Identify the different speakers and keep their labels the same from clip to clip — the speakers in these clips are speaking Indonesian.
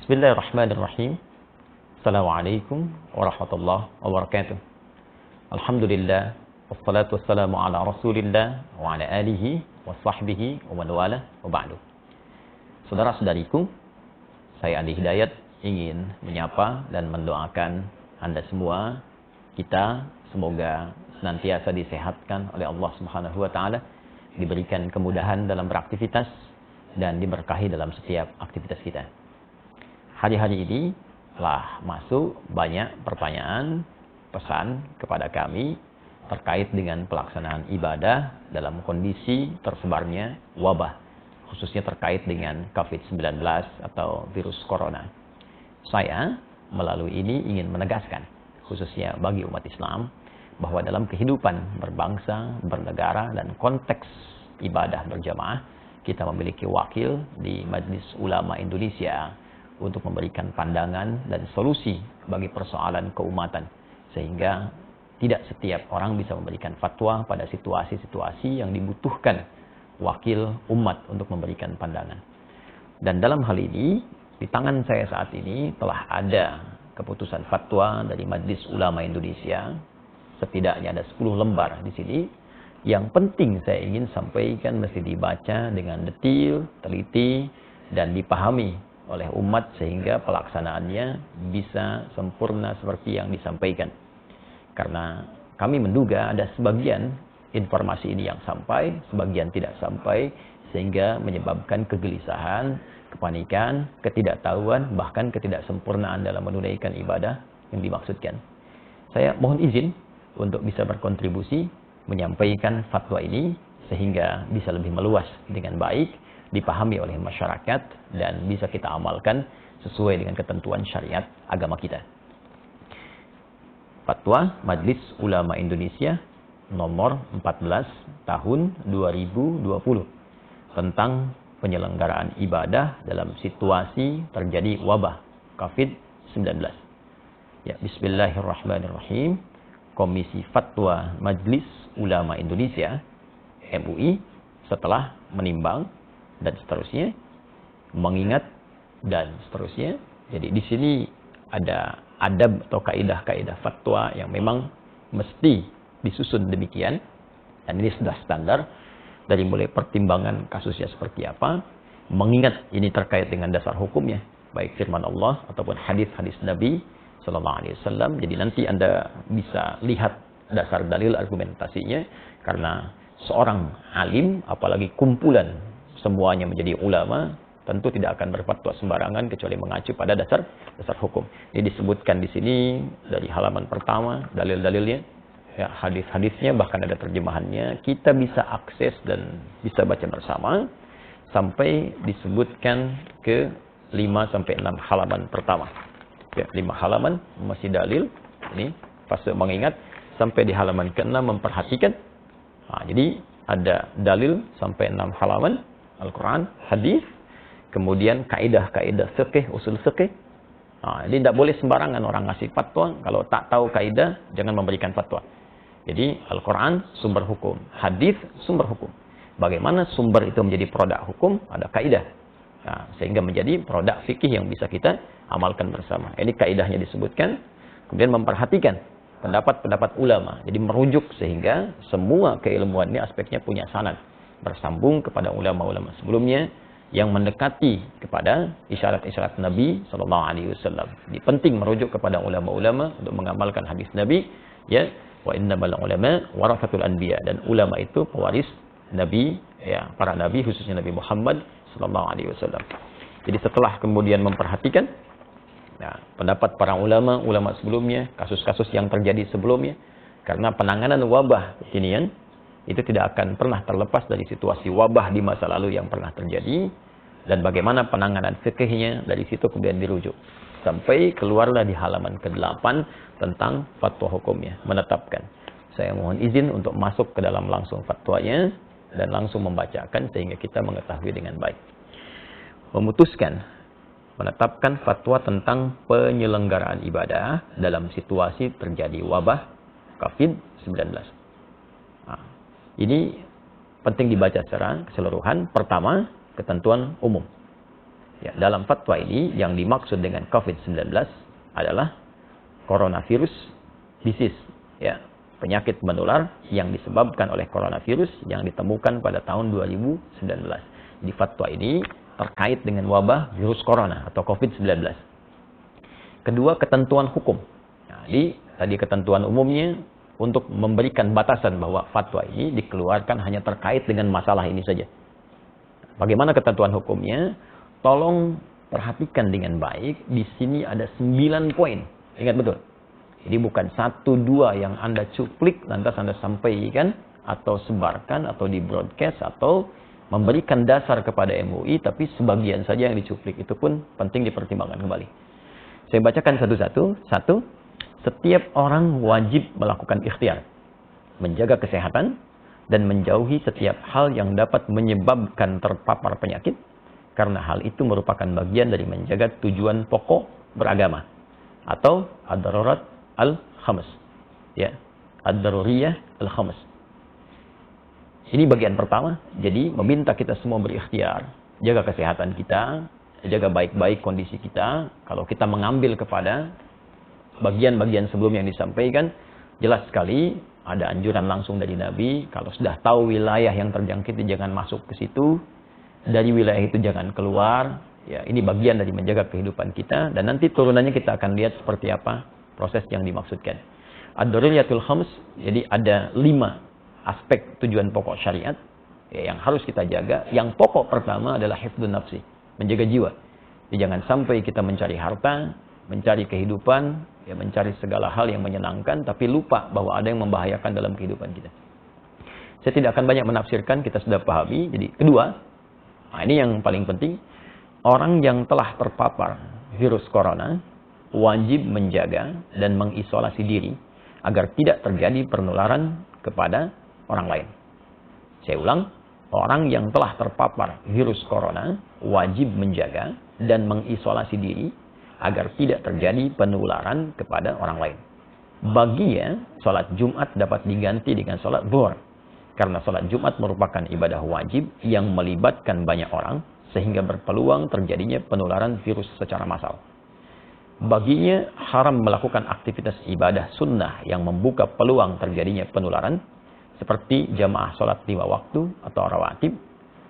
Speaker 1: Bismillahirrahmanirrahim. Assalamualaikum warahmatullahi wabarakatuh. Alhamdulillah, wassalatu wassalamu ala rasulillah wa ala alihi wa sahbihi wa man wala wa ba'du. Saudara-saudariku, saya Andi Hidayat ingin menyapa dan mendoakan Anda semua, kita semoga senantiasa disehatkan oleh Allah Subhanahu wa taala, diberikan kemudahan dalam beraktivitas dan diberkahi dalam setiap aktivitas kita. Hari-hari ini telah masuk banyak pertanyaan, pesan kepada kami terkait dengan pelaksanaan ibadah dalam kondisi tersebarnya wabah, khususnya terkait dengan COVID-19 atau virus corona. Saya melalui ini ingin menegaskan, khususnya bagi umat Islam, bahwa dalam kehidupan berbangsa, bernegara, dan konteks ibadah berjamaah, kita memiliki wakil di Majelis Ulama Indonesia untuk memberikan pandangan dan solusi bagi persoalan keumatan, sehingga tidak setiap orang bisa memberikan fatwa pada situasi-situasi yang dibutuhkan wakil umat untuk memberikan pandangan. Dan dalam hal ini, di tangan saya saat ini telah ada keputusan fatwa dari Majelis Ulama Indonesia, setidaknya ada 10 lembar di sini. Yang penting saya ingin sampaikan mesti dibaca dengan detail, teliti, dan dipahami oleh umat sehingga pelaksanaannya bisa sempurna seperti yang disampaikan. Karena kami menduga ada sebagian informasi ini yang sampai, sebagian tidak sampai, sehingga menyebabkan kegelisahan, kepanikan, ketidaktahuan, bahkan ketidaksempurnaan dalam menunaikan ibadah yang dimaksudkan. Saya mohon izin untuk bisa berkontribusi menyampaikan fatwa ini sehingga bisa lebih meluas dengan baik, dipahami oleh masyarakat, dan bisa kita amalkan sesuai dengan ketentuan syariat agama kita. Fatwa Majelis Ulama Indonesia nomor 14 tahun 2020 tentang penyelenggaraan ibadah dalam situasi terjadi wabah COVID-19. Ya, bismillahirrahmanirrahim. Komisi Fatwa Majelis Ulama Indonesia MUI setelah menimbang dan seterusnya, mengingat dan seterusnya. Jadi di sini ada adab atau kaidah-kaidah fatwa yang memang mesti disusun demikian, dan ini sudah standar dari mulai pertimbangan kasusnya seperti apa, mengingat ini terkait dengan dasar hukumnya, baik firman Allah ataupun hadis-hadis Nabi Sallallahu Alaihi Wasallam. Jadi nanti Anda bisa lihat dasar dalil argumentasinya, karena seorang alim, apalagi kumpulan semuanya menjadi ulama, tentu tidak akan berfatwa sembarangan kecuali mengacu pada dasar hukum. Ini disebutkan di sini dari halaman pertama, dalil-dalilnya, ya, hadis-hadisnya, bahkan ada terjemahannya. Kita bisa akses dan bisa baca bersama sampai disebutkan ke 5 sampai 6 halaman pertama. Ya, 5 halaman masih dalil. Ini fase mengingat sampai di halaman ke-6 memperhatikan. Nah, jadi ada dalil sampai 6 halaman, Al-Quran, hadis, kemudian kaidah-kaidah fikih, usul fikih. Nah, jadi tidak boleh sembarangan orang ngasih fatwa. Kalau tak tahu kaidah, jangan memberikan fatwa. Jadi Al-Quran sumber hukum, hadis sumber hukum. Bagaimana sumber itu menjadi produk hukum? Ada kaidah. Nah, sehingga menjadi produk fikih yang bisa kita amalkan bersama. Ini kaidahnya disebutkan. Kemudian memperhatikan pendapat-pendapat ulama. Jadi merujuk sehingga semua keilmuan ini aspeknya punya sanad, bersambung kepada ulama-ulama sebelumnya yang mendekati kepada isyarat-isyarat Nabi Sallallahu Alaihi Wasallam. Jadi penting merujuk kepada ulama-ulama untuk mengamalkan hadis Nabi. Ya, wa innamal ulama warasatul anbiya, dan ulama itu pewaris Nabi, ya, para Nabi, khususnya Nabi Muhammad Sallallahu Alaihi Wasallam. Jadi setelah kemudian memperhatikan pendapat para ulama sebelumnya, kasus-kasus yang terjadi sebelumnya, karena penanganan wabah kekinian itu tidak akan pernah terlepas dari situasi wabah di masa lalu yang pernah terjadi, dan bagaimana penanganan fikihnya, dari situ kemudian dirujuk sampai keluarlah di halaman ke-8 tentang fatwa hukumnya, menetapkan. Saya mohon izin untuk masuk ke dalam langsung fatwanya dan langsung membacakan sehingga kita mengetahui dengan baik. Memutuskan menetapkan fatwa tentang penyelenggaraan ibadah dalam situasi terjadi wabah COVID-19. Ini penting dibaca secara keseluruhan. Pertama, ketentuan umum. Ya, dalam fatwa ini yang dimaksud dengan COVID-19 adalah coronavirus disease, ya, penyakit menular yang disebabkan oleh coronavirus yang ditemukan pada tahun 2019. Di fatwa ini terkait dengan wabah virus corona atau COVID-19. Kedua, ketentuan hukum. Nah, tadi ketentuan umumnya untuk memberikan batasan bahwa fatwa ini dikeluarkan hanya terkait dengan masalah ini saja. Bagaimana ketentuan hukumnya? Tolong perhatikan dengan baik. Di sini ada 9 poin. Ingat betul. Jadi bukan 1-2 yang Anda cuplik, lantas Anda sampaikan, atau sebarkan, atau di broadcast, atau memberikan dasar kepada MUI, tapi sebagian saja yang dicuplik. Itu pun penting dipertimbangkan kembali. Saya bacakan satu-satu. 1. Setiap orang wajib melakukan ikhtiar, menjaga kesehatan, dan menjauhi setiap hal yang dapat menyebabkan terpapar penyakit, karena hal itu merupakan bagian dari menjaga tujuan pokok beragama, atau ad-darurat al-khams. Ya, ad-daruriyah al-khams. Ini bagian pertama. Jadi meminta kita semua berikhtiar, jaga kesehatan kita, jaga baik-baik kondisi kita. Kalau kita mengambil kepada bagian-bagian sebelum yang disampaikan, jelas sekali ada anjuran langsung dari Nabi, kalau sudah tahu wilayah yang terjangkit jangan masuk ke situ, dari wilayah itu jangan keluar. Ya, ini bagian dari menjaga kehidupan kita, dan nanti turunannya kita akan lihat seperti apa proses yang dimaksudkan. Ad-daruriyatul khams, jadi ada 5 aspek tujuan pokok syariat ya, yang harus kita jaga. Yang pokok pertama adalah hifdzun nafsi, menjaga jiwa. Jadi jangan sampai kita mencari harta, mencari kehidupan, ya, mencari segala hal yang menyenangkan, tapi lupa bahwa ada yang membahayakan dalam kehidupan kita. Saya tidak akan banyak menafsirkan, kita sudah pahami. Jadi kedua, nah ini yang paling penting, orang yang telah terpapar virus corona wajib menjaga dan mengisolasi diri agar tidak terjadi penularan kepada orang lain. Saya ulang, orang yang telah terpapar virus corona wajib menjaga dan mengisolasi diri agar tidak terjadi penularan kepada orang lain. Baginya, sholat Jumat dapat diganti dengan sholat zuhur. Karena sholat Jumat merupakan ibadah wajib yang melibatkan banyak orang, sehingga berpeluang terjadinya penularan virus secara massal. Baginya, haram melakukan aktivitas ibadah sunnah yang membuka peluang terjadinya penularan, seperti jamaah sholat 5 waktu atau rawatib,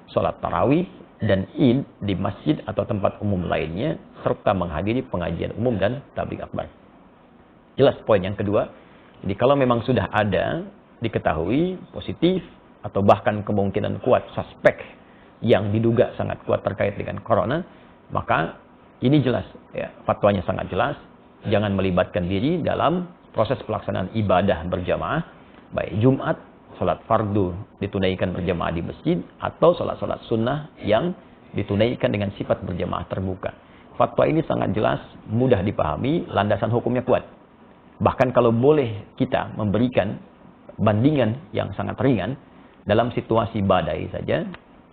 Speaker 1: sholat tarawih, dan id di masjid atau tempat umum lainnya, serta menghadiri pengajian umum dan tabligh akbar. Jelas poin yang kedua. Jadi kalau memang sudah ada, diketahui positif, atau bahkan kemungkinan kuat suspek yang diduga sangat kuat terkait dengan corona, maka ini jelas, ya, fatwanya sangat jelas. Jangan melibatkan diri dalam proses pelaksanaan ibadah berjamaah, baik Jumat, sholat fardu ditunaikan berjamaah di masjid, atau sholat-sholat sunnah yang ditunaikan dengan sifat berjamaah terbuka. Fatwa ini sangat jelas, mudah dipahami, landasan hukumnya kuat. Bahkan kalau boleh kita memberikan bandingan yang sangat ringan, dalam situasi badai saja,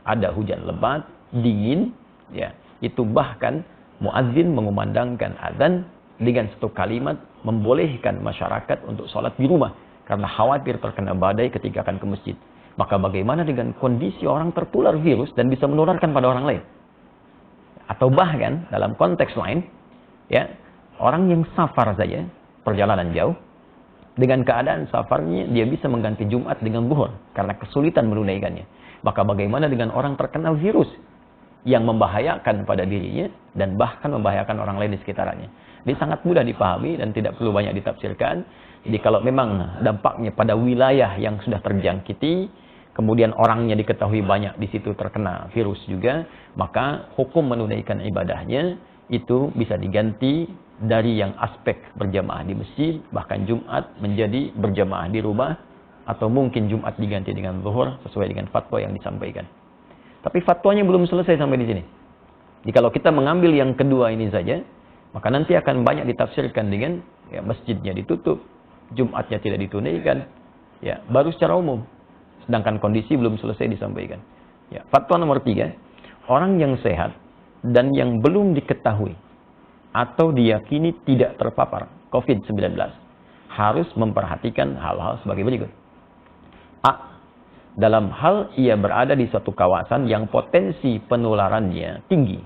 Speaker 1: ada hujan lebat, dingin, ya, itu bahkan muadzin mengumandangkan azan dengan satu kalimat membolehkan masyarakat untuk sholat di rumah, karena khawatir terkena badai ketika akan ke masjid. Maka bagaimana dengan kondisi orang tertular virus dan bisa menularkan pada orang lain? Atau bahkan dalam konteks lain, ya, orang yang safar saja, perjalanan jauh, dengan keadaan safarnya dia bisa mengganti Jumat dengan zuhur karena kesulitan menunaikannya. Maka bagaimana dengan orang terkena virus yang membahayakan pada dirinya dan bahkan membahayakan orang lain di sekitarnya? Ini sangat mudah dipahami dan tidak perlu banyak ditafsirkan. Jadi kalau memang dampaknya pada wilayah yang sudah terjangkiti, kemudian orangnya diketahui banyak di situ terkena virus juga, maka hukum menunaikan ibadahnya itu bisa diganti dari yang aspek berjamaah di masjid, bahkan Jumat menjadi berjamaah di rumah, atau mungkin Jumat diganti dengan zuhur sesuai dengan fatwa yang disampaikan. Tapi fatwanya belum selesai sampai di sini. Jadi kalau kita mengambil yang kedua ini saja, maka nanti akan banyak ditafsirkan dengan ya, masjidnya ditutup, Jumatnya tidak ditunaikan, ya, baru secara umum. Sedangkan kondisi belum selesai disampaikan. Ya, fatwa nomor 3, orang yang sehat dan yang belum diketahui atau diyakini tidak terpapar COVID-19 harus memperhatikan hal-hal sebagai berikut. A. Dalam hal ia berada di suatu kawasan yang potensi penularannya tinggi,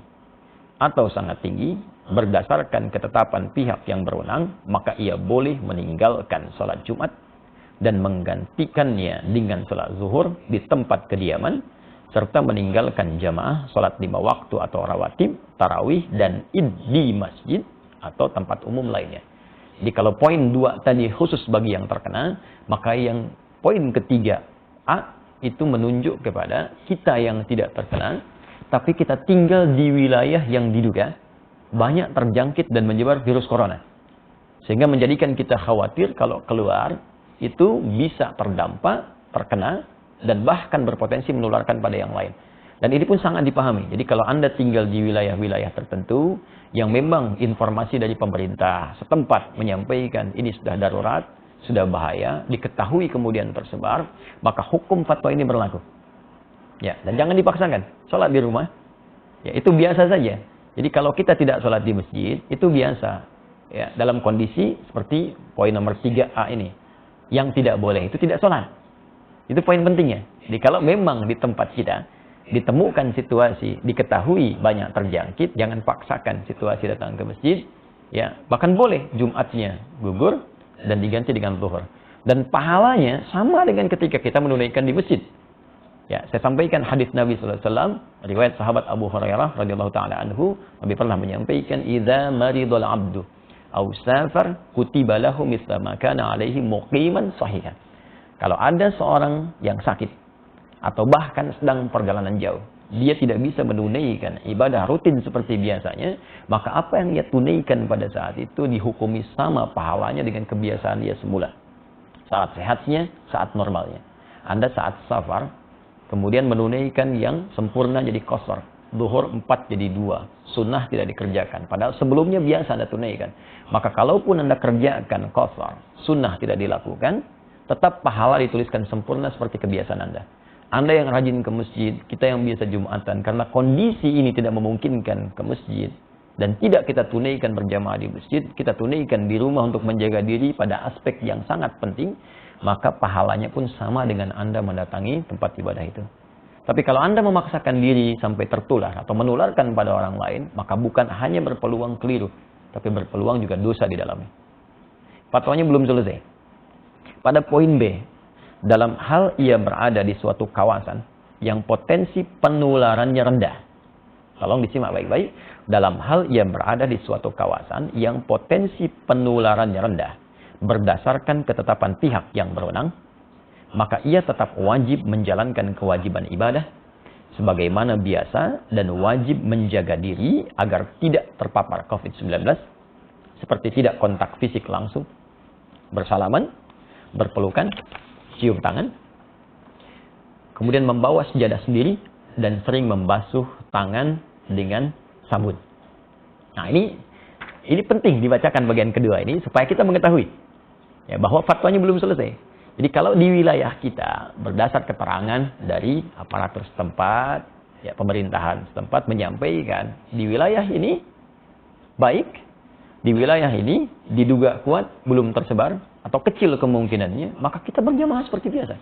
Speaker 1: atau sangat tinggi berdasarkan ketetapan pihak yang berwenang, maka ia boleh meninggalkan sholat Jumat dan menggantikannya dengan sholat zuhur di tempat kediaman, serta meninggalkan jamaah sholat 5 waktu atau rawatib, tarawih, dan id di masjid atau tempat umum lainnya. Jadi kalau poin 2 tadi khusus bagi yang terkena, maka yang poin ketiga A itu menunjuk kepada kita yang tidak terkena, tapi kita tinggal di wilayah yang diduga banyak terjangkit dan menyebar virus corona. Sehingga menjadikan kita khawatir kalau keluar itu bisa terdampak, terkena, dan bahkan berpotensi menularkan pada yang lain. Dan ini pun sangat dipahami. Jadi kalau Anda tinggal di wilayah-wilayah tertentu yang memang informasi dari pemerintah setempat menyampaikan ini sudah darurat, sudah bahaya, diketahui kemudian tersebar, maka hukum fatwa ini berlaku. Ya, dan jangan dipaksakan. Sholat di rumah, ya itu biasa saja. Jadi kalau kita tidak sholat di masjid, itu biasa. Ya, dalam kondisi seperti poin nomor 3A ini. Yang tidak boleh itu tidak sholat. Itu poin pentingnya. Jadi kalau memang di tempat kita ditemukan situasi, diketahui banyak terjangkit, jangan paksakan situasi datang ke masjid. Ya, bahkan boleh Jumatnya gugur dan diganti dengan zuhur. Dan pahalanya sama dengan ketika kita menunaikan di masjid. Ya, saya sampaikan hadis Nabi sallallahu alaihi wasallam, riwayat sahabat Abu Hurairah radhiyallahu taala anhu, Nabi pernah menyampaikan, "Idza maridul 'abdu aw safar kutiba lahu mithla ma kana 'alaihi muqiman sahihan." Kalau ada seorang yang sakit atau bahkan sedang perjalanan jauh, dia tidak bisa menunaikan ibadah rutin seperti biasanya, maka apa yang dia tunaikan pada saat itu dihukumi sama pahalanya dengan kebiasaan dia semula. Saat sehatnya, saat normalnya. Anda saat safar kemudian menunaikan yang sempurna jadi qasar. Zuhur 4 jadi 2. Sunnah tidak dikerjakan. Padahal sebelumnya biasa Anda tunaikan. Maka kalaupun Anda kerjakan qasar, sunnah tidak dilakukan, tetap pahala dituliskan sempurna seperti kebiasaan Anda. Anda yang rajin ke masjid, kita yang biasa Jumatan, karena kondisi ini tidak memungkinkan ke masjid, dan tidak kita tunaikan berjamaah di masjid, kita tunaikan di rumah untuk menjaga diri pada aspek yang sangat penting, maka pahalanya pun sama dengan Anda mendatangi tempat ibadah itu. Tapi kalau Anda memaksakan diri sampai tertular atau menularkan pada orang lain, maka bukan hanya berpeluang keliru, tapi berpeluang juga dosa di dalamnya. Fatwanya belum selesai. Pada poin B, dalam hal ia berada di suatu kawasan yang potensi penularannya rendah. Tolong disimak baik-baik. Dalam hal ia berada di suatu kawasan yang potensi penularannya rendah, berdasarkan ketetapan pihak yang berwenang, maka ia tetap wajib menjalankan kewajiban ibadah sebagaimana biasa dan wajib menjaga diri agar tidak terpapar COVID-19 seperti tidak kontak fisik langsung, bersalaman, berpelukan, cium tangan, kemudian membawa sejadah sendiri dan sering membasuh tangan dengan sabun. Nah, ini penting dibacakan bagian kedua ini supaya kita mengetahui ya, bahwa fatwanya belum selesai. Jadi kalau di wilayah kita berdasar keterangan dari aparatur setempat, ya pemerintahan setempat menyampaikan di wilayah ini baik, di wilayah ini diduga kuat belum tersebar atau kecil kemungkinannya, maka kita berjamaah seperti biasa.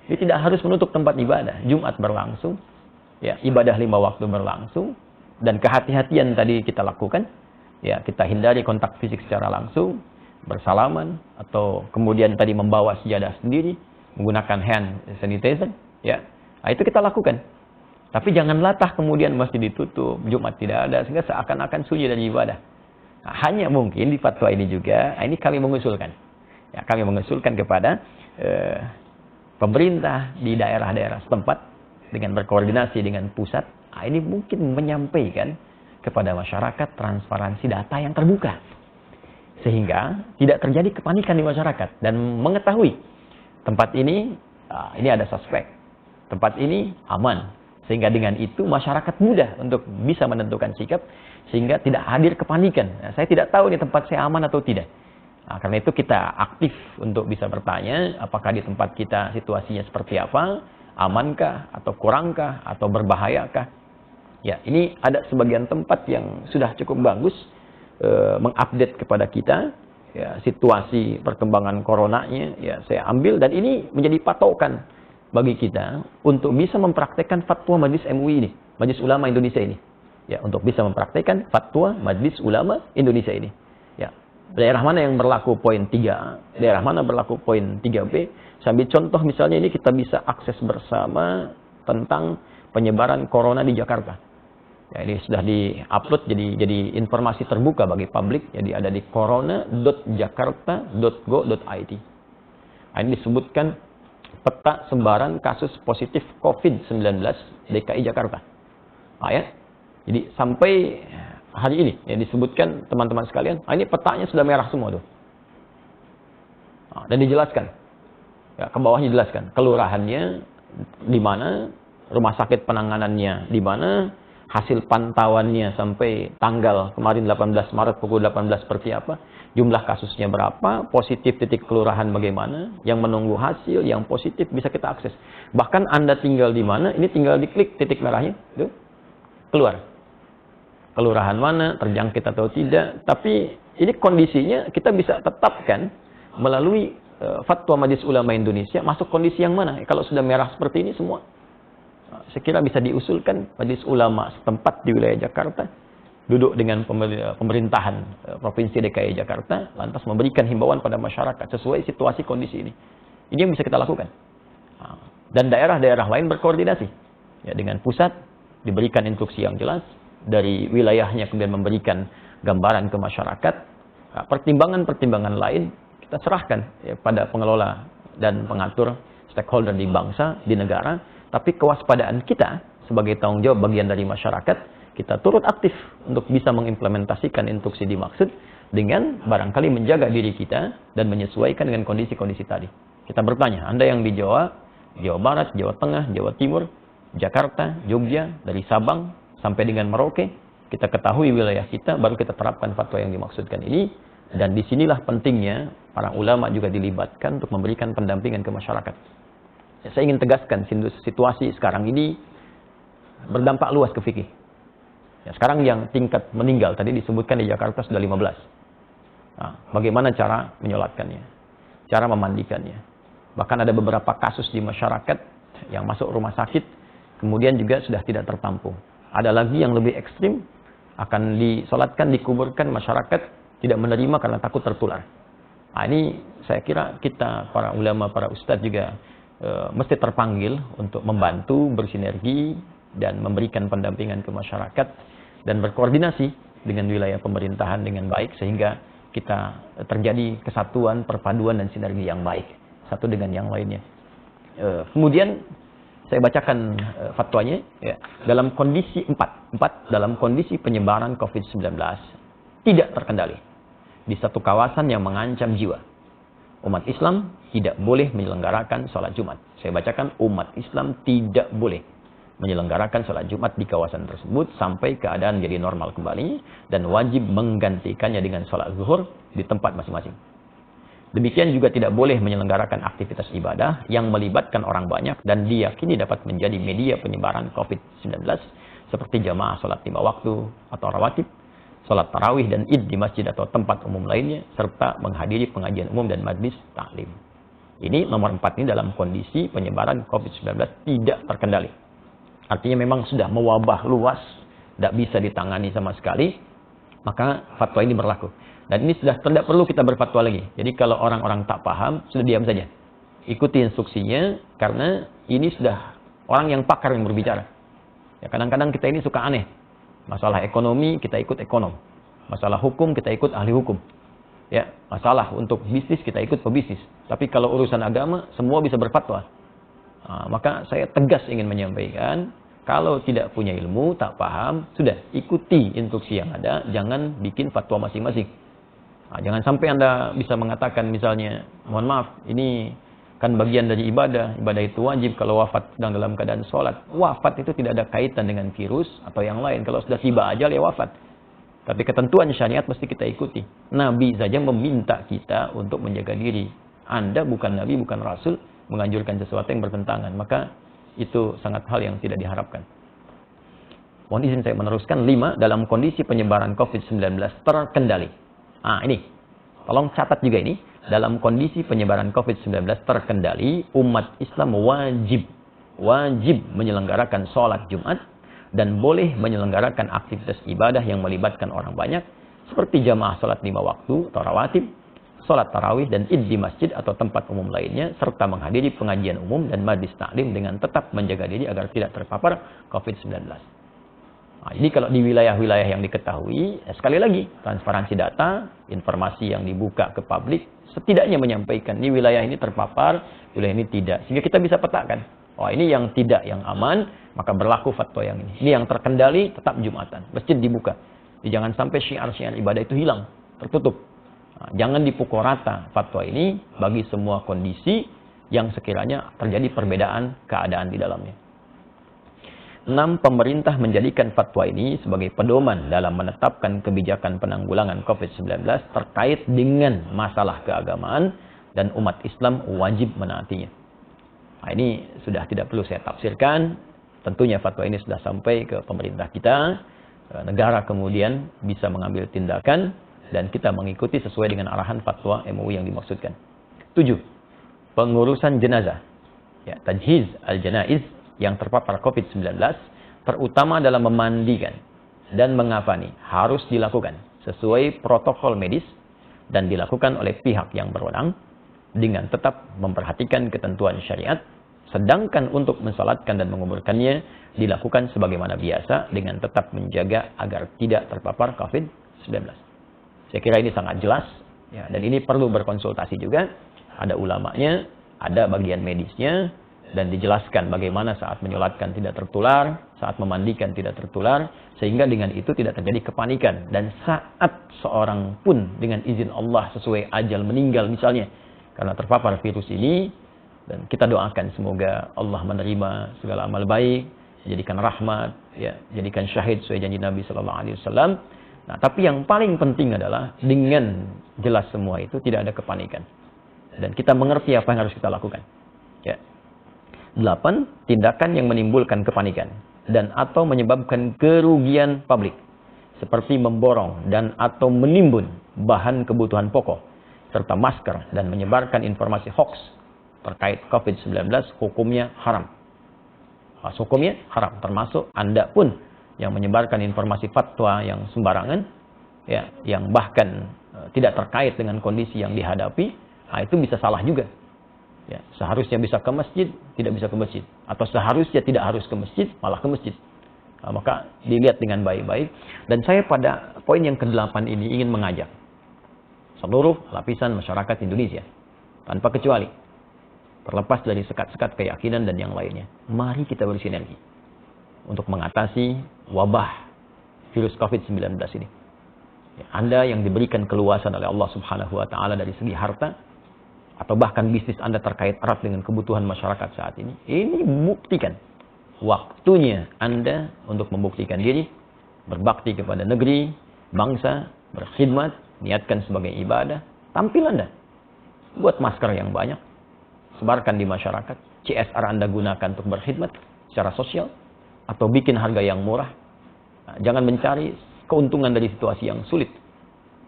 Speaker 1: Jadi tidak harus menutup tempat ibadah. Jumat berlangsung, ya ibadah 5 waktu berlangsung, dan kehati-hatian tadi kita lakukan, ya kita hindari kontak fisik secara langsung, bersalaman, atau kemudian tadi membawa sejadah sendiri, menggunakan hand sanitizer, ya. Nah, itu kita lakukan. Tapi jangan latah kemudian masjid ditutup, Jumat tidak ada, sehingga seakan-akan sunyi dari ibadah. Nah, hanya mungkin di fatwa ini juga, ini kami mengusulkan. Ya, kami mengusulkan kepada pemerintah di daerah-daerah setempat dengan berkoordinasi dengan pusat. Nah, ini mungkin menyampaikan kepada masyarakat transparansi data yang terbuka. Sehingga tidak terjadi kepanikan di masyarakat dan mengetahui tempat ini ada suspek, tempat ini aman. Sehingga dengan itu masyarakat mudah untuk bisa menentukan sikap sehingga tidak hadir kepanikan. Nah, saya tidak tahu nih tempat saya aman atau tidak. Nah, karena itu kita aktif untuk bisa bertanya apakah di tempat kita situasinya seperti apa, amankah atau kurangkah atau berbahayakah. Ya, ini ada sebagian tempat yang sudah cukup bagus mengupdate kepada kita ya, situasi perkembangan coronanya, ya saya ambil, dan ini menjadi patokan bagi kita untuk bisa mempraktekkan fatwa Majelis MUI ini, Majelis Ulama Indonesia ini. ya untuk bisa mempraktikkan fatwa Majelis Ulama Indonesia ini. Ya, daerah mana yang berlaku poin 3A, daerah mana berlaku poin 3B. Sambil contoh misalnya ini kita bisa akses bersama tentang penyebaran corona di Jakarta. Ya, ini sudah di-upload jadi informasi terbuka bagi publik. Jadi ada di corona.jakarta.go.id. Nah, ini disebutkan peta sebaran kasus positif COVID-19 DKI Jakarta. Nah, ya. Jadi sampai hari ini ya disebutkan teman-teman sekalian, ini petanya sudah merah semua tuh. Nah, dan dijelaskan. Ya, ke bawahnya dijelaskan kelurahannya di mana, rumah sakit penanganannya di mana, hasil pantauannya sampai tanggal kemarin 18 Maret pukul 18 seperti apa, jumlah kasusnya berapa, positif titik kelurahan bagaimana, yang menunggu hasil, yang positif bisa kita akses. Bahkan Anda tinggal di mana, ini tinggal diklik titik merahnya, tuh, keluar. Kelurahan mana, terjangkit atau tidak, tapi ini kondisinya kita bisa tetapkan melalui fatwa Majelis Ulama Indonesia, masuk kondisi yang mana. Kalau sudah merah seperti ini semua, saya kira bisa diusulkan Majelis Ulama setempat di wilayah Jakarta duduk dengan pemerintahan Provinsi DKI Jakarta, lantas memberikan himbauan pada masyarakat sesuai situasi kondisi ini. Ini yang bisa kita lakukan. Dan daerah-daerah lain berkoordinasi ya, dengan pusat, diberikan instruksi yang jelas, dari wilayahnya kemudian memberikan gambaran ke masyarakat. Pertimbangan-pertimbangan lain kita serahkan ya, pada pengelola dan pengatur stakeholder di bangsa, di negara. Tapi kewaspadaan kita sebagai tanggung jawab bagian dari masyarakat, kita turut aktif untuk bisa mengimplementasikan instruksi dimaksud dengan barangkali menjaga diri kita dan menyesuaikan dengan kondisi-kondisi tadi. Kita bertanya, Anda yang di Jawa, Jawa Barat, Jawa Tengah, Jawa Timur, Jakarta, Jogja, dari Sabang sampai dengan Merauke, kita ketahui wilayah kita, baru kita terapkan fatwa yang dimaksudkan ini. Dan disinilah pentingnya para ulama juga dilibatkan untuk memberikan pendampingan ke masyarakat. Saya ingin tegaskan situasi sekarang ini berdampak luas ke fikih. Ya, sekarang yang tingkat meninggal tadi disebutkan di Jakarta sudah 15. Nah, bagaimana cara menyolatkannya? Cara memandikannya? Bahkan ada beberapa kasus di masyarakat yang masuk rumah sakit, kemudian juga sudah tidak tertampung. Ada lagi yang lebih ekstrim, akan disolatkan, dikuburkan, masyarakat tidak menerima karena takut tertular. Nah, ini saya kira kita, para ulama, para ustadz juga mesti terpanggil untuk membantu, bersinergi, dan memberikan pendampingan ke masyarakat, dan berkoordinasi dengan wilayah pemerintahan dengan baik, sehingga kita terjadi kesatuan, perpaduan, dan sinergi yang baik, satu dengan yang lainnya. Kemudian, saya bacakan fatwanya, ya. Dalam kondisi dalam kondisi penyebaran COVID-19 tidak terkendali di satu kawasan yang mengancam jiwa, umat Islam tidak boleh menyelenggarakan sholat Jumat. Saya bacakan, umat Islam tidak boleh menyelenggarakan sholat Jumat di kawasan tersebut sampai keadaan jadi normal kembali, dan wajib menggantikannya dengan sholat zuhur di tempat masing-masing. Demikian juga tidak boleh menyelenggarakan aktivitas ibadah yang melibatkan orang banyak dan diyakini dapat menjadi media penyebaran COVID-19 seperti jamaah sholat 5 waktu atau rawatib, sholat tarawih dan id di masjid atau tempat umum lainnya, serta menghadiri pengajian umum dan majlis taklim. Ini nomor 4 ini dalam kondisi penyebaran COVID-19 tidak terkendali. Artinya memang sudah mewabah luas, tidak bisa ditangani sama sekali, maka fatwa ini berlaku. Dan ini sudah tidak perlu kita berfatwa lagi. Jadi kalau orang-orang tak paham, sudah diam saja. Ikuti instruksinya, karena ini sudah orang yang pakar yang berbicara. Ya, kadang-kadang kita ini suka aneh. Masalah ekonomi, kita ikut ekonom. Masalah hukum, kita ikut ahli hukum. Ya, masalah untuk bisnis, kita ikut pebisnis. Tapi kalau urusan agama, semua bisa berfatwa. Nah, maka saya tegas ingin menyampaikan, kalau tidak punya ilmu, tak paham, sudah ikuti instruksi yang ada, jangan bikin fatwa masing-masing. Nah, jangan sampai Anda bisa mengatakan misalnya, mohon maaf, ini kan bagian dari ibadah itu wajib kalau wafat sedang dalam keadaan sholat. Wafat itu tidak ada kaitan dengan virus atau yang lain. Kalau sudah tiba ajal ya wafat. Tapi ketentuan syariat mesti kita ikuti. Nabi saja meminta kita untuk menjaga diri. Anda bukan Nabi, bukan Rasul, menganjurkan sesuatu yang bertentangan. Maka itu sangat hal yang tidak diharapkan. Mohon izin saya meneruskan. 5. Dalam kondisi penyebaran COVID-19 terkendali. Nah ini, tolong catat juga ini. Dalam kondisi penyebaran COVID-19 terkendali, umat Islam wajib menyelenggarakan sholat Jumat dan boleh menyelenggarakan aktivitas ibadah yang melibatkan orang banyak seperti jamaah salat 5 waktu atau rawatib, salat tarawih dan id di masjid atau tempat umum lainnya, serta menghadiri pengajian umum dan majlis taklim dengan tetap menjaga diri agar tidak terpapar COVID-19. Nah, ini kalau di wilayah-wilayah yang diketahui, sekali lagi, transparansi data, informasi yang dibuka ke publik, setidaknya menyampaikan, ini wilayah ini terpapar, wilayah ini tidak. Sehingga kita bisa petakan, oh ini yang tidak, yang aman, maka berlaku fatwa yang ini. Ini yang terkendali, tetap Jumatan. Masjid dibuka. Jadi jangan sampai syiar-syiar ibadah itu hilang, tertutup. Nah, jangan dipukul rata fatwa ini bagi semua kondisi yang sekiranya terjadi perbedaan keadaan di dalamnya. 6. Pemerintah menjadikan fatwa ini sebagai pedoman dalam menetapkan kebijakan penanggulangan COVID-19 terkait dengan masalah keagamaan dan umat Islam wajib menaatinya. Nah, ini sudah tidak perlu saya tafsirkan. Tentunya fatwa ini sudah sampai ke pemerintah kita. Negara kemudian bisa mengambil tindakan dan kita mengikuti sesuai dengan arahan fatwa MUI yang dimaksudkan. 7. Pengurusan jenazah. Ya, tajhiz al-janaiz yang terpapar COVID-19, terutama dalam memandikan dan mengafani, harus dilakukan sesuai protokol medis dan dilakukan oleh pihak yang berwenang dengan tetap memperhatikan ketentuan syariat, sedangkan untuk mensalatkan dan menguburkannya dilakukan sebagaimana biasa dengan tetap menjaga agar tidak terpapar COVID-19. Saya kira ini sangat jelas, ya, dan ini perlu berkonsultasi juga. Ada ulamanya, ada bagian medisnya, dan dijelaskan bagaimana saat menyolatkan tidak tertular, saat memandikan tidak tertular, sehingga dengan itu tidak terjadi kepanikan. Dan saat seorang pun dengan izin Allah sesuai ajal meninggal misalnya, karena terpapar virus ini, dan kita doakan semoga Allah menerima segala amal baik, jadikan rahmat, ya, jadikan syahid sesuai janji Nabi SAW. Nah, tapi yang paling penting adalah dengan jelas semua itu tidak ada kepanikan. Dan kita mengerti apa yang harus kita lakukan. Ya. 8. Tindakan yang menimbulkan kepanikan dan atau menyebabkan kerugian publik seperti memborong dan atau menimbun bahan kebutuhan pokok serta masker dan menyebarkan informasi hoax terkait COVID-19 hukumnya haram. Hukumnya haram, termasuk Anda pun yang menyebarkan informasi fatwa yang sembarangan, ya, yang bahkan tidak terkait dengan kondisi yang dihadapi, itu bisa salah juga. Ya, seharusnya bisa ke masjid, tidak bisa ke masjid. Atau seharusnya tidak harus ke masjid, malah ke masjid. Nah, maka dilihat dengan baik-baik. Dan saya pada poin yang ke-8 ini ingin mengajak seluruh lapisan masyarakat Indonesia, tanpa kecuali, terlepas dari sekat-sekat keyakinan dan yang lainnya. Mari kita bersinergi untuk mengatasi wabah virus COVID-19 ini. Ya, Anda yang diberikan keluasan oleh Allah Subhanahu wa Ta'ala dari segi harta, atau bahkan bisnis Anda terkait erat dengan kebutuhan masyarakat saat ini buktikan. Waktunya Anda untuk membuktikan diri, berbakti kepada negeri, bangsa, berkhidmat, niatkan sebagai ibadah, tampil Anda. Buat masker yang banyak, sebarkan di masyarakat, CSR Anda gunakan untuk berkhidmat secara sosial, atau bikin harga yang murah. Nah, jangan mencari keuntungan dari situasi yang sulit.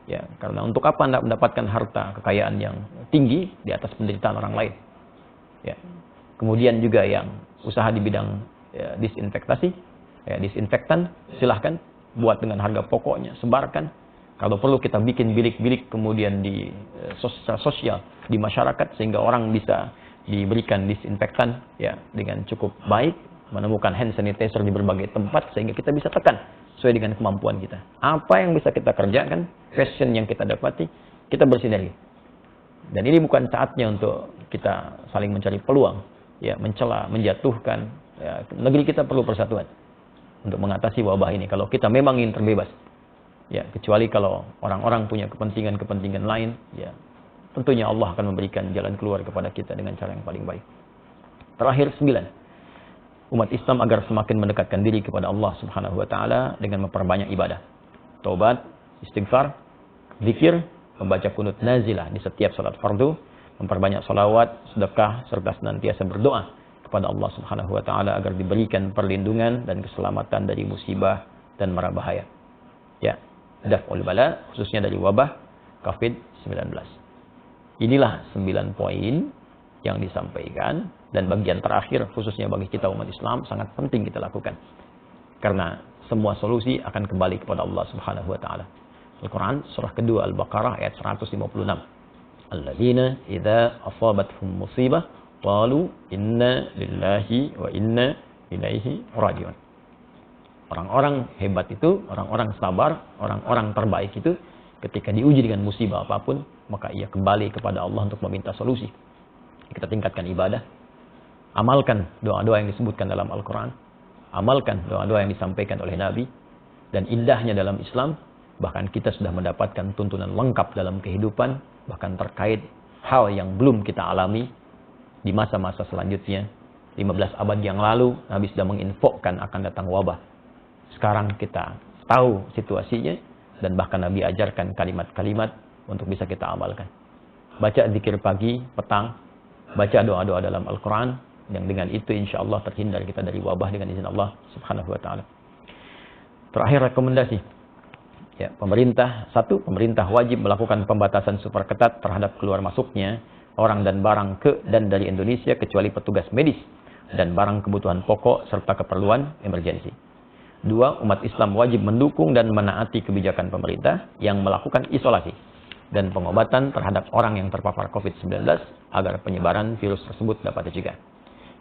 Speaker 1: Ya, karena untuk apa Anda mendapatkan harta kekayaan yang tinggi di atas penderitaan orang lain? Ya. Kemudian juga yang usaha di bidang disinfektasi, disinfektan, silahkan buat dengan harga pokoknya, sebarkan. Kalau perlu kita bikin bilik-bilik kemudian di sosial di masyarakat sehingga orang bisa diberikan disinfektan, ya, dengan cukup baik, menemukan hand sanitizer di berbagai tempat sehingga kita bisa tekan sesuai dengan kemampuan kita. Apa yang bisa kita kerjakan, passion yang kita dapati, kita bersinergi. Dan ini bukan saatnya untuk kita saling mencari peluang, ya, mencela, menjatuhkan. Ya, negeri kita perlu persatuan untuk mengatasi wabah ini. Kalau kita memang ingin terbebas, ya, kecuali kalau orang-orang punya kepentingan-kepentingan lain, ya, tentunya Allah akan memberikan jalan keluar kepada kita dengan cara yang paling baik. Terakhir, 9. Umat Islam agar semakin mendekatkan diri kepada Allah Subhanahu wa Ta'ala dengan memperbanyak ibadah, taubat, istighfar, zikir, membaca kunut nazilah di setiap salat fardu, memperbanyak salawat, sedekah, serta senantiasa berdoa kepada Allah Subhanahu wa Ta'ala agar diberikan perlindungan dan keselamatan dari musibah dan mara bahaya. Ya, daf'ul bala, khususnya dari wabah COVID-19. Inilah 9 poin yang disampaikan, dan bagian terakhir khususnya bagi kita umat Islam sangat penting kita lakukan. Karena semua solusi akan kembali kepada Allah Subhanahu wa taala. Al-Quran surah kedua Al-Baqarah ayat 156. Alladzina idza asabathum musibah qalu inna lillahi wa inna ilaihi rajiun. Orang-orang hebat itu, orang-orang sabar, orang-orang terbaik itu ketika diuji dengan musibah apapun, maka ia kembali kepada Allah untuk meminta solusi. Kita tingkatkan ibadah, amalkan doa-doa yang disebutkan dalam Al-Quran, amalkan doa-doa yang disampaikan oleh Nabi, dan indahnya dalam Islam, bahkan kita sudah mendapatkan tuntunan lengkap dalam kehidupan, bahkan terkait hal yang belum kita alami di masa-masa selanjutnya. 15 abad yang lalu, Nabi sudah menginfokan akan datang wabah. Sekarang kita tahu situasinya, dan bahkan Nabi ajarkan kalimat-kalimat untuk bisa kita amalkan. Baca zikir pagi, petang, baca doa-doa dalam Al-Quran, yang dengan itu insya Allah terhindar kita dari wabah dengan izin Allah Subhanahu wa ta'ala. Terakhir rekomendasi. Ya, pemerintah wajib melakukan pembatasan super ketat terhadap keluar masuknya orang dan barang ke dan dari Indonesia kecuali petugas medis dan barang kebutuhan pokok serta keperluan emergensi. 2. Umat Islam wajib mendukung dan menaati kebijakan pemerintah yang melakukan isolasi dan pengobatan terhadap orang yang terpapar COVID-19 agar penyebaran virus tersebut dapat dicegah.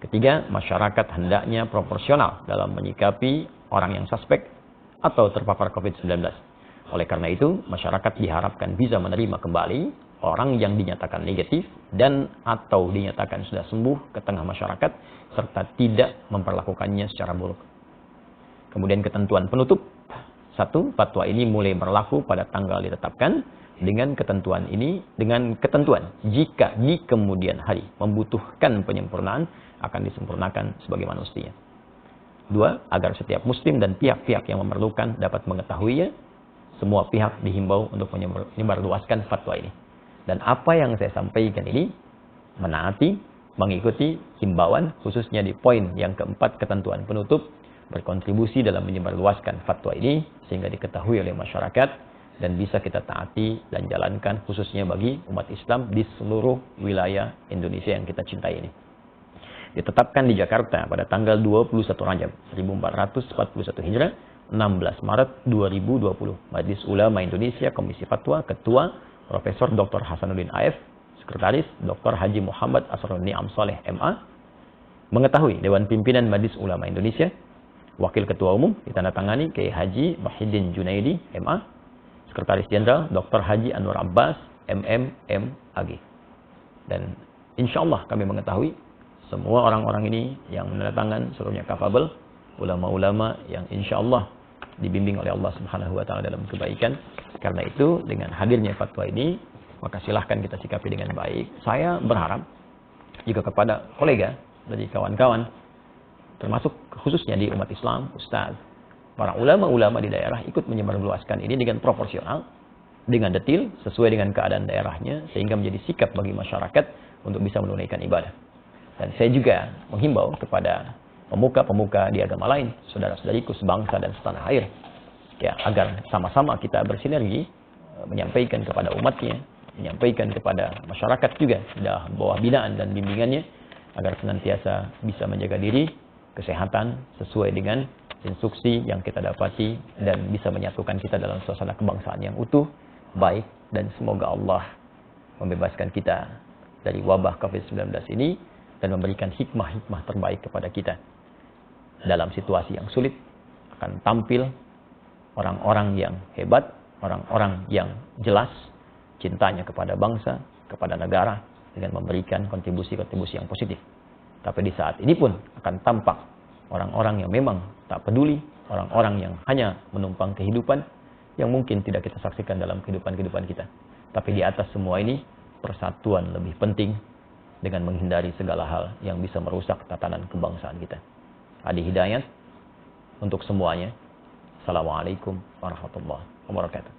Speaker 1: 3. Masyarakat hendaknya proporsional dalam menyikapi orang yang suspek atau terpapar COVID-19. Oleh karena itu, masyarakat diharapkan bisa menerima kembali orang yang dinyatakan negatif dan atau dinyatakan sudah sembuh ke tengah masyarakat serta tidak memperlakukannya secara buruk. Kemudian ketentuan penutup. 1. Fatwa ini mulai berlaku pada tanggal ditetapkan dengan ketentuan jika di kemudian hari membutuhkan penyempurnaan akan disempurnakan sebagaimana mestinya. 2. Agar setiap muslim dan pihak-pihak yang memerlukan dapat mengetahuinya, semua pihak dihimbau untuk menyebarluaskan fatwa ini. Dan apa yang saya sampaikan ini menaati, mengikuti himbauan, khususnya di poin yang keempat ketentuan penutup, berkontribusi dalam menyebarluaskan fatwa ini sehingga diketahui oleh masyarakat dan bisa kita taati dan jalankan khususnya bagi umat Islam di seluruh wilayah Indonesia yang kita cintai ini. Ditetapkan di Jakarta pada tanggal 21 Rajab 1441 Hijrah, 16 Maret 2020. Majelis Ulama Indonesia Komisi Fatwa, Ketua Profesor Dr. Hasanuddin AF, Sekretaris Dr. Haji Muhammad Asrul Ni'am Saleh MA. Mengetahui Dewan Pimpinan Majelis Ulama Indonesia, Wakil Ketua Umum ditandatangani Kiai Haji Muhyiddin Junaidi MA, Sekretaris Jenderal Dr. Haji Anwar Abbas MM MAG. Dan insya Allah kami mengetahui semua orang-orang ini yang menandatangan seluruhnya kafabel, ulama-ulama yang insya Allah dibimbing oleh Allah Subhanahu wa ta'ala dalam kebaikan. Karena itu dengan hadirnya fatwa ini, maka silahkan kita sikapi dengan baik. Saya berharap juga kepada kolega dari kawan-kawan, termasuk khususnya di umat Islam, Ustaz, para ulama-ulama di daerah ikut menyebarluaskan ini dengan proporsional, dengan detil, sesuai dengan keadaan daerahnya, sehingga menjadi sikap bagi masyarakat untuk bisa menunaikan ibadah. Dan saya juga menghimbau kepada pemuka-pemuka di agama lain, saudara-saudariku sebangsa dan setanah air, ya, agar sama-sama kita bersinergi menyampaikan kepada umatnya, menyampaikan kepada masyarakat juga dalam bawah binaan dan bimbingannya, agar senantiasa bisa menjaga diri, kesehatan sesuai dengan instruksi yang kita dapati dan bisa menyatukan kita dalam suasana kebangsaan yang utuh, baik, dan semoga Allah membebaskan kita dari wabah COVID-19 ini dan memberikan hikmah-hikmah terbaik kepada kita. Dalam situasi yang sulit akan tampil orang-orang yang hebat, orang-orang yang jelas cintanya kepada bangsa, kepada negara dengan memberikan kontribusi-kontribusi yang positif. Tapi di saat ini pun akan tampak orang-orang yang memang tak peduli, orang-orang yang hanya menumpang kehidupan yang mungkin tidak kita saksikan dalam kehidupan kita. Tapi di atas semua ini, persatuan lebih penting dengan menghindari segala hal yang bisa merusak tatanan kebangsaan kita. Adi Hidayat untuk semuanya. Assalamualaikum warahmatullahi wabarakatuh.